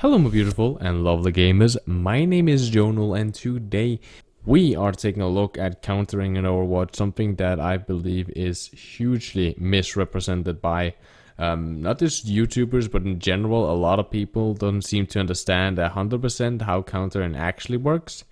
Hello my beautiful and lovely gamers, my name is Jonal and today we are taking a look at countering in Overwatch, something that I believe is hugely misrepresented by not just YouTubers but in general. A lot of people don't seem to understand 100% how countering actually works,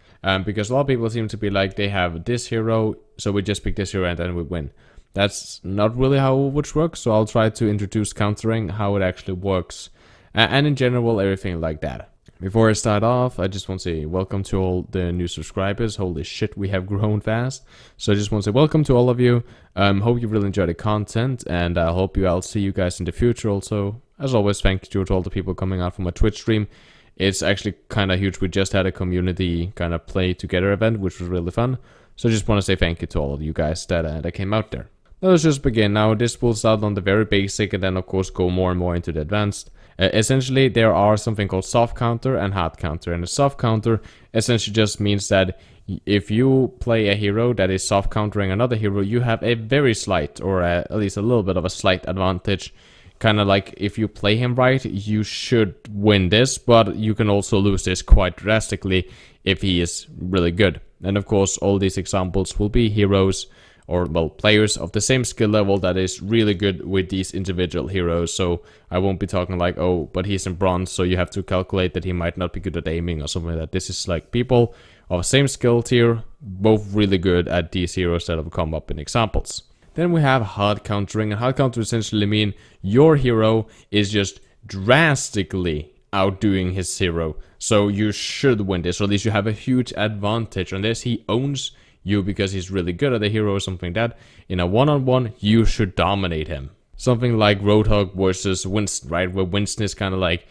because a lot of people seem to be like, they have this hero, so we just pick this hero and then we win. That's not really how Overwatch works, so I'll try to introduce countering, how it actually works, and in general everything like that. Before I start off, I just want to say welcome to all the new subscribers. Holy shit, we have grown fast. So I just want to say welcome to all of you. Hope you really enjoy the content, and I hope I'll see you guys in the future also. As always, thank you to all the people coming out from my Twitch stream. It's actually kind of huge. We just had a community kind of play together event, which was really fun. So I just want to say thank you to all of you guys that came out there. Let's just begin. Now, this will start on the very basic and then of course go more and more into the advanced. Essentially, there are something called soft counter and hard counter, and the soft counter essentially just means that if you play a hero that is soft countering another hero, you have a very slight, or at least a little bit of a slight advantage. Kind of like if you play him right, you should win this, but you can also lose this quite drastically if he is really good. And of course, all these examples will be heroes, or well, players of the same skill level that is really good with these individual heroes. So I won't be talking like, oh, but he's in bronze, so you have to calculate that he might not be good at aiming or something like that. This is like people of same skill tier, both really good at these heroes that have come up in examples. Then we have hard countering, and hard counter essentially mean your hero is just drastically outdoing his hero, so you should win this, or at least you have a huge advantage on this. He owns you because he's really good at the hero or something like that. In a one-on-one, you should dominate him. Something like Roadhog versus Winston, right? Where Winston is kind of like,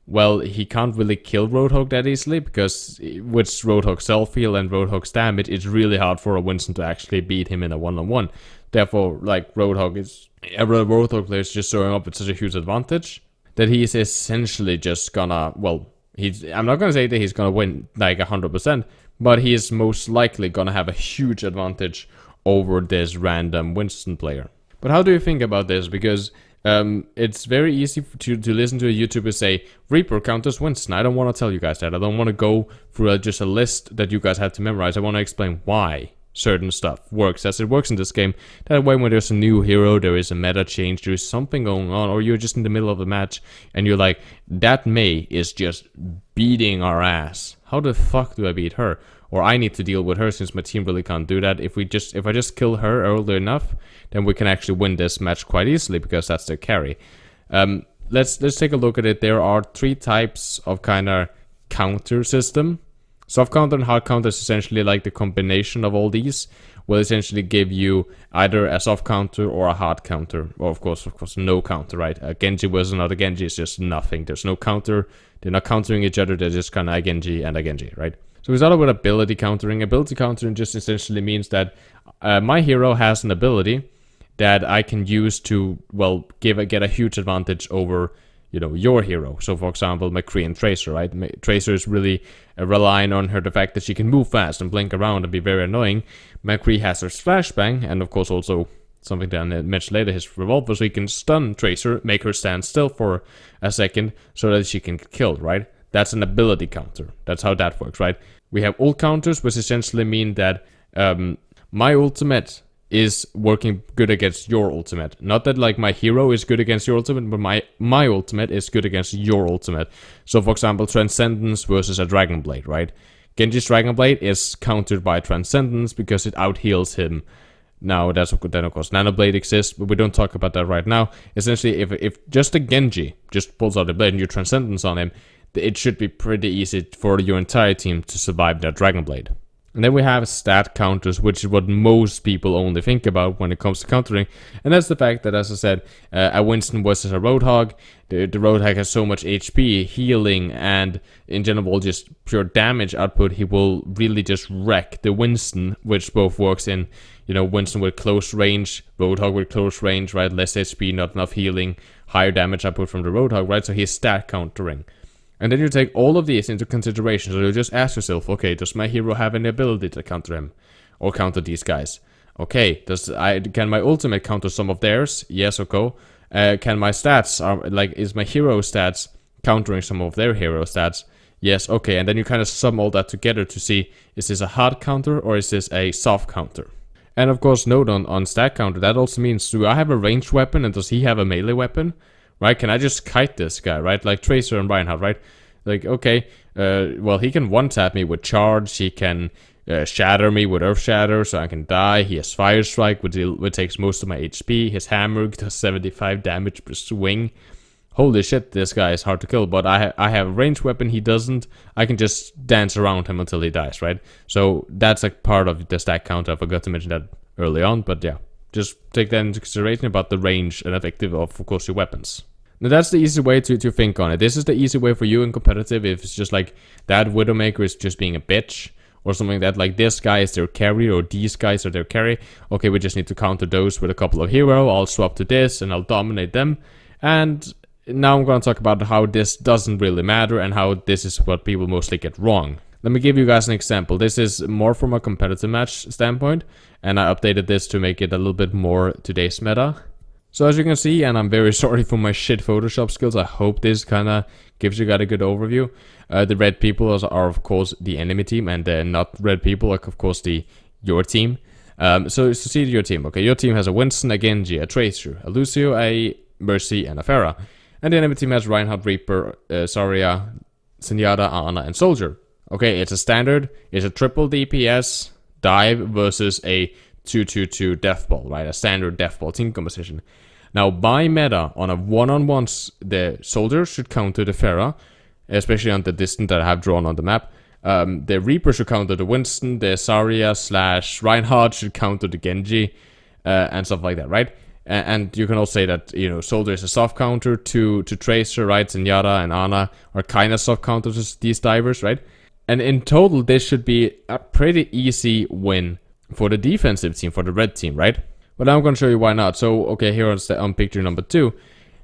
well, he can't really kill Roadhog that easily because with Roadhog's self-heal and Roadhog's damage, it's really hard for a Winston to actually beat him in a one-on-one. Therefore, like, every Roadhog player is just showing up with such a huge advantage that he's essentially just gonna, well, I'm not gonna say that he's gonna win like 100%, but he is most likely gonna have a huge advantage over this random Winston player. But how do you think about this? Because it's very easy to listen to a YouTuber say, Reaper counters Winston. I don't want to tell you guys that. I don't want to go through just a list that you guys have to memorize. I want to explain why certain stuff works as it works in this game. That way, when there's a new hero, there is a meta change, there is something going on, or you're just in the middle of a match and you're like, that Mei is just beating our ass. How the fuck do I beat her? Or I need to deal with her since my team really can't do that. If I just kill her early enough, then we can actually win this match quite easily because that's their carry. Let's take a look at it. There are three types of kind of counter system. Soft counter and hard counter is essentially like the combination of all these will essentially give you either a soft counter or a hard counter. Or of course, no counter, right? A Genji versus another Genji is just nothing. There's no counter. They're not countering each other. They're just kind of a Genji and a Genji, right? So we started with ability countering. Ability countering just essentially means that my hero has an ability that I can use to, well, get a huge advantage over, you know, your hero. So for example, McCree and Tracer, right? Tracer is really relying on the fact that she can move fast and blink around and be very annoying. McCree has her flashbang, and of course also something that I mentioned later, his revolver, so he can stun Tracer, make her stand still for a second so that she can get killed, right? That's an ability counter. That's how that works, right? We have ult counters, which essentially mean that my ultimate is working good against your ultimate. Not that like my hero is good against your ultimate, but my ultimate is good against your ultimate. So for example, Transcendence versus a Dragon Blade, right? Genji's Dragon Blade is countered by Transcendence because it out-heals him. Now, then of course Nanoblade exists, but we don't talk about that right now. Essentially, if just a Genji just pulls out the blade and you Transcendence on him, it should be pretty easy for your entire team to survive that Dragon Blade. And then we have stat counters, which is what most people only think about when it comes to countering. And that's the fact that, as I said, a Winston versus a Roadhog, the Roadhog has so much HP, healing, and in general just pure damage output. He will really just wreck the Winston, which both works in, you know, Winston with close range, Roadhog with close range, right? Less HP, not enough healing, higher damage output from the Roadhog, right? So he's stat countering. And then you take all of these into consideration. So you just ask yourself, okay, does my hero have any ability to counter him? Or counter these guys? Okay, can my ultimate counter some of theirs? Yes, okay. Can my stats, is my hero stats countering some of their hero stats. Yes, okay, and then you kind of sum all that together to see, is this a hard counter or is this a soft counter? And of course, note on stat counter, that also means, do I have a ranged weapon and does he have a melee weapon? Right, can I just kite this guy, right? Like Tracer and Reinhardt, right? Like, okay, well, he can one-tap me with charge, he can shatter me with Earth Shatter so I can die, he has Fire Strike, which takes most of my HP, his hammer does 75 damage per swing. Holy shit, this guy is hard to kill, but I have a ranged weapon, he doesn't. I can just dance around him until he dies, right? So that's a part of the stat counter. I forgot to mention that early on, but yeah. Just take that into consideration about the range and effective of course, your weapons. Now that's the easy way to think on it. This is the easy way for you in competitive if it's just like that Widowmaker is just being a bitch. Or something that like this guy is their carry or these guys are their carry. Okay, we just need to counter those with a couple of hero. I'll swap to this and I'll dominate them. And now I'm going to talk about how this doesn't really matter and how this is what people mostly get wrong. Let me give you guys an example. This is more from a competitive match standpoint. And I updated this to make it a little bit more today's meta. So as you can see, and I'm very sorry for my shit Photoshop skills, I hope this kind of gives you guys a good overview. The red people are of course the enemy team, and the not red people are of course your team. So to see your team, okay, your team has a Winston, a Genji, a Tracer, a Lucio, a Mercy, and a Pharah. And the enemy team has Reinhardt, Reaper, Zarya, Zenyatta, Ana, and Soldier. Okay, it's a standard, it's a triple DPS dive versus a 2-2-2 death ball, right? A standard death ball team composition. Now, by meta, on a one-on-ones, the Soldier should counter the Pharah, especially on the distance that I have drawn on the map. The Reaper should counter the Winston, the Zarya / Reinhardt should counter the Genji, and stuff like that, right? And you can also say that, you know, Soldier is a soft counter to Tracer, right? Zenyatta and Ana are kind of soft counters to these divers, right? And in total, this should be a pretty easy win for the defensive team, for the red team, right? But I'm going to show you why not. So, okay, here on picture number 2,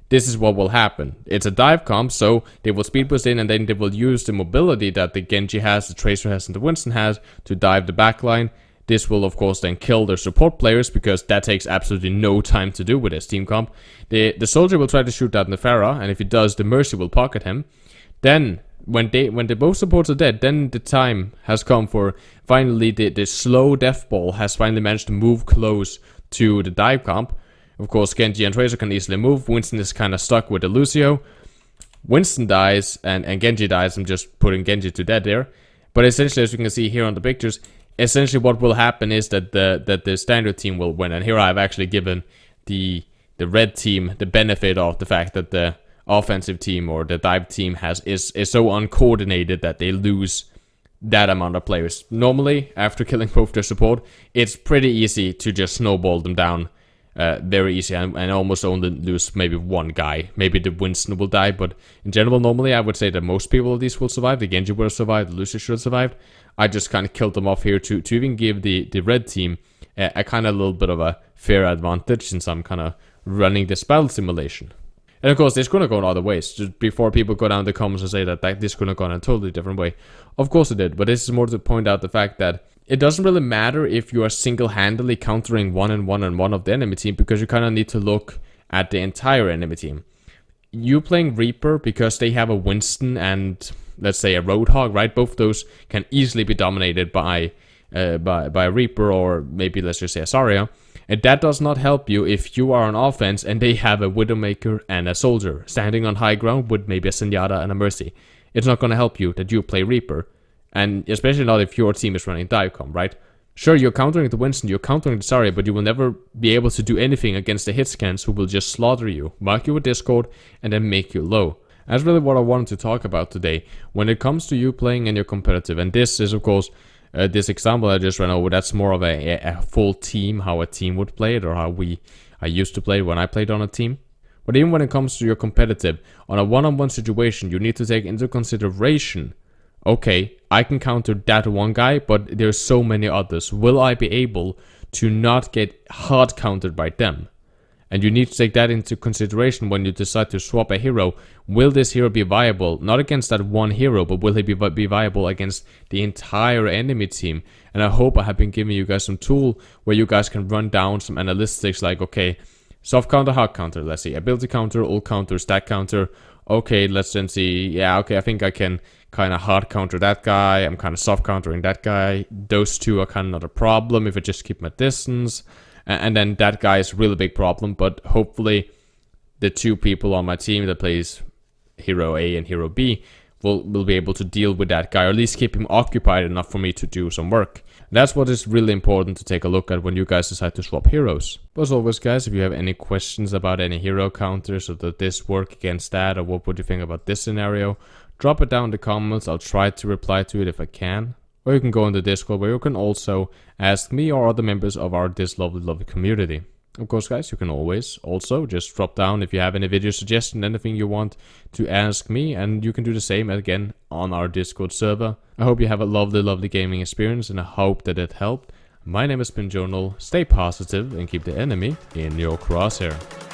this is what will happen. It's a dive comp, so they will speed boost in and then they will use the mobility that the Genji has, the Tracer has, and the Winston has to dive the backline. This will, of course, then kill their support players because that takes absolutely no time to do with this team comp. The Soldier will try to shoot down the Pharah, and if he does, the Mercy will pocket him. Then, when the both supports are dead, then the time has come for finally the slow death ball has finally managed to move close to the dive comp. Of course, Genji and Tracer can easily move. Winston is kind of stuck with the Lucio. Winston dies and Genji dies. I'm just putting Genji to dead there. But essentially, as you can see here on the pictures, essentially what will happen is that the standard team will win. And here I've actually given the red team the benefit of the fact that the offensive team or the dive team is so uncoordinated that they lose that amount of players. Normally, after killing both their support, it's pretty easy to just snowball them down. Very easy, and almost only lose maybe one guy. Maybe the Winston will die, but in general, normally I would say that most people of these will survive. The Genji will survive, the Lucio should have survived. I just kind of killed them off here to even give the red team a kind of little bit of a fair advantage since I'm kind of running this battle simulation. And of course, this could have gone other ways. Just before people go down in the comments and say that this could have gone a totally different way. Of course it did, but this is more to point out the fact that it doesn't really matter if you are single-handedly countering one of the enemy team, because you kind of need to look at the entire enemy team. You playing Reaper because they have a Winston and, let's say, a Roadhog, right? Both those can easily be dominated by Reaper, or maybe let's just say a Zarya. And that does not help you if you are on offense and they have a Widowmaker and a Soldier standing on high ground with maybe a Zenyatta and a Mercy. It's not going to help you that you play Reaper. And especially not if your team is running Divecom, right? Sure, you're countering the Winston, you're countering the Zarya, but you will never be able to do anything against the hit scans who will just slaughter you, mark you with Discord, and then make you low. That's really what I wanted to talk about today. When it comes to you playing in your competitive, and this is of course, this example I just ran over, that's more of a full team, how a team would play it, or how I used to play when I played on a team. But even when it comes to your competitive, on a one-on-one situation, you need to take into consideration, okay, I can counter that one guy, but there's so many others. Will I be able to not get hard countered by them? And you need to take that into consideration when you decide to swap a hero. Will this hero be viable? Not against that one hero, but will he be viable against the entire enemy team? And I hope I have been giving you guys some tool where you guys can run down some analytics like, okay, soft counter, hard counter, let's see, ability counter, ult counter, stat counter. okay, let's then see, yeah, okay, I think I can kind of hard counter that guy, I'm kind of soft countering that guy, those two are kind of not a problem if I just keep my distance, and then that guy is a really big problem, but hopefully the two people on my team that plays Hero A and Hero B will be able to deal with that guy, or at least keep him occupied enough for me to do some work. That's what is really important to take a look at when you guys decide to swap heroes. But as always guys, if you have any questions about any hero counters, or did this work against that, or what would you think about this scenario, drop it down in the comments. I'll try to reply to it if I can. Or you can go in the Discord, where you can also ask me or other members of this lovely community. Of course guys, you can always also just drop down if you have any video suggestions, anything you want to ask me, and you can do the same again on our Discord server. I hope you have a lovely gaming experience, and I hope that it helped. My name has been Jonal. Stay positive and keep the enemy in your crosshair.